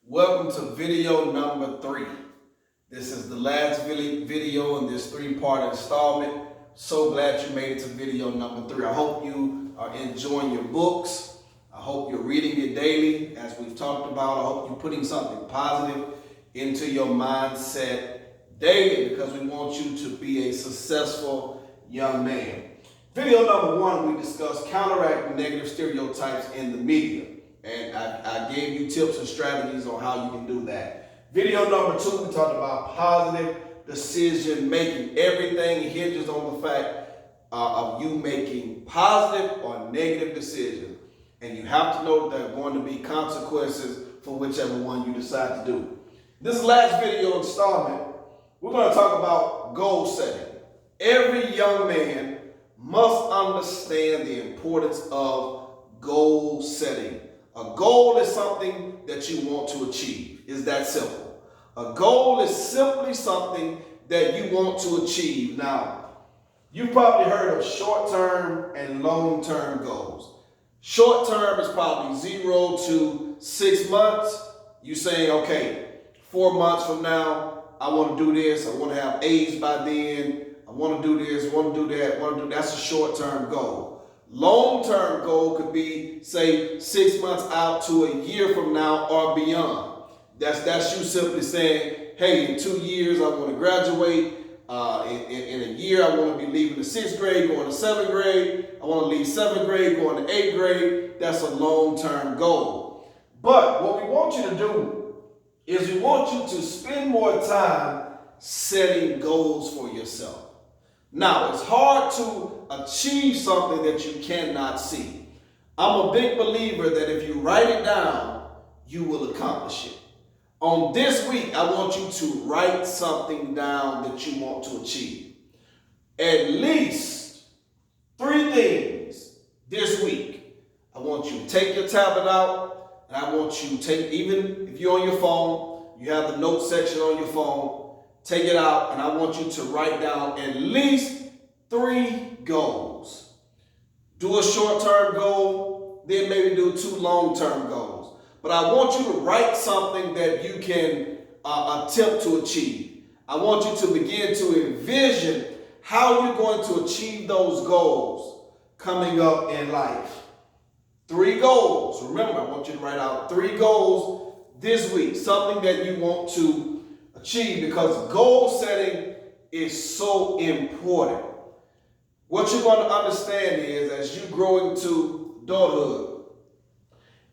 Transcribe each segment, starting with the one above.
Welcome to video number 3. This is the last video in this 3-part installment. So glad you made it to video number 3. I hope you are enjoying your books. I hope you're reading it daily, as we've talked about. I hope you're putting something positive into your mindset daily, because we want you to be a successful young man. Video number 1, we discussed counteracting negative stereotypes in the media. And I gave you tips and strategies on how you can do that. Video number 2, we talked about positive decision making. Everything hinges on the fact of you making positive or negative decisions. And you have to know that there are going to be consequences for whichever one you decide to do. This last video installment, we're going to talk about goal setting. Every young man must understand the importance of goal setting. A goal is something that you want to achieve. It's that simple. A goal is simply something that you want to achieve. Now, you've probably heard of short-term and long-term goals. Short-term is probably 0 to 6 months. You saying, okay, 4 months from now, I want to do this. I want to have A's by then. I want to do this, I want to do that, That's a short-term goal. Long-term goal could be, say, 6 months out to a year from now or beyond. That's you simply saying, hey, in 2 years, I want to graduate. In a year, I want to be leaving the 6th grade, going to 7th grade. I want to leave 7th grade, going to 8th grade. That's a long-term goal. But what we want you to do is we want you to spend more time setting goals for yourself. Now, it's hard to achieve something that you cannot see. I'm a big believer that if you write it down, you will accomplish it. On this week, I want you to write something down that you want to achieve. At least 3 things this week. I want you to take your tablet out, and I want you to take, even if you're on your phone, you have the note section on your phone, take it out, and I want you to write down at least 3 goals. Do a short-term goal, then maybe do 2 long-term goals. But I want you to write something that you can attempt to achieve. I want you to begin to envision how you're going to achieve those goals coming up in life. 3 goals. Remember, I want you to write out 3 goals this week, something that you want to achieve, because goal setting is so important. What you're going to understand is, as you grow into adulthood,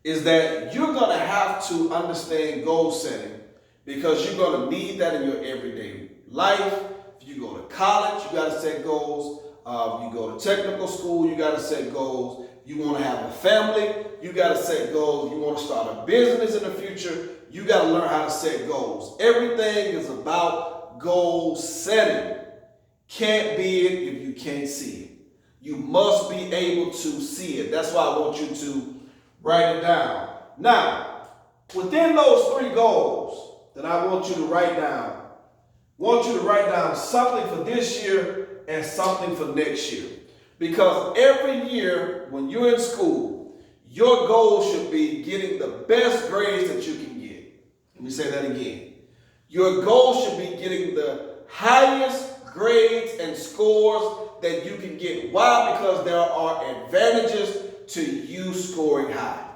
is that you're going to have to understand goal setting, because you're going to need that in your everyday life. If you go to college, you got to set goals. If you go to technical school, you got to set goals. You want to have a family, you got to set goals. You want to start a business in the future, you got to learn how to set goals. Everything is about goal setting. Can't be it if you can't see it. You must be able to see it. That's why I want you to write it down. Now, within those 3 goals that I want you to write down, I want you to write down something for this year and something for next year. Because every year when you're in school, your goal should be getting the best grades that you can get. Let me say that again. Your goal should be getting the highest grades and scores that you can get. Why? Because there are advantages to you scoring high.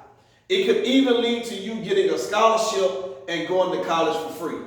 It could even lead to you getting a scholarship and going to college for free.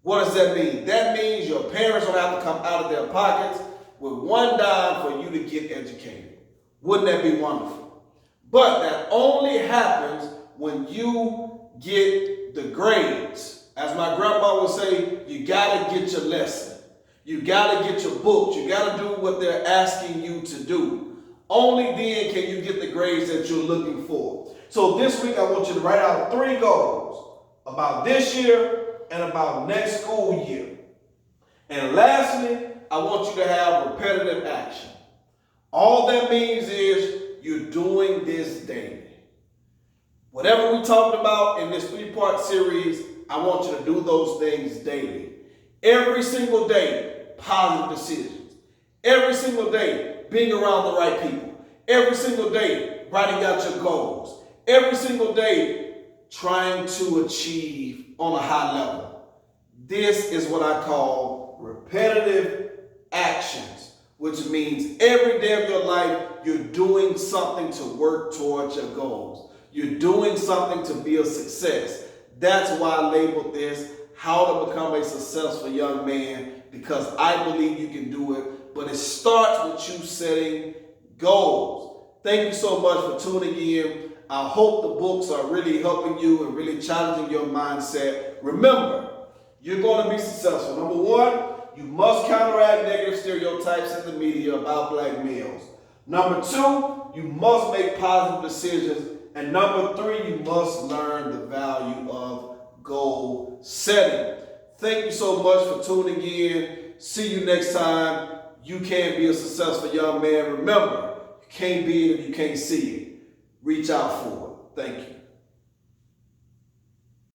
What does that mean? That means your parents don't have to come out of their pockets with 1 dime for you to get educated. Wouldn't that be wonderful? But that only happens when you get the grades. As my grandma would say, you got to get your lesson. You got to get your books. You got to do what they're asking you to do. Only then can you get the grades that you're looking for. So this week, I want you to write out 3 goals about this year and about next school year. And lastly, I want you to have repetitive action. All that means is you're doing this daily. Whatever we talked about in this 3-part series, I want you to do those things daily. Every single day, positive decisions. Every single day, being around the right people. Every single day, writing out your goals. Every single day, trying to achieve on a high level. This is what I call repetitive actions, which means every day of your life, you're doing something to work towards your goals. You're doing something to be a success. That's why I labeled this How to Become a Successful Young Man, because I believe you can do it, but it starts with you setting goals. Thank you so much for tuning in. I hope the books are really helping you and really challenging your mindset. Remember, you're going to be successful. Number one, you must counteract negative stereotypes in the media about black males. Number two, you must make positive decisions. And number three, you must learn the value of goal setting. Thank you so much for tuning in. See you next time. You can be a successful young man. Remember, you can't be it if you can't see it. Reach out for it. Thank you.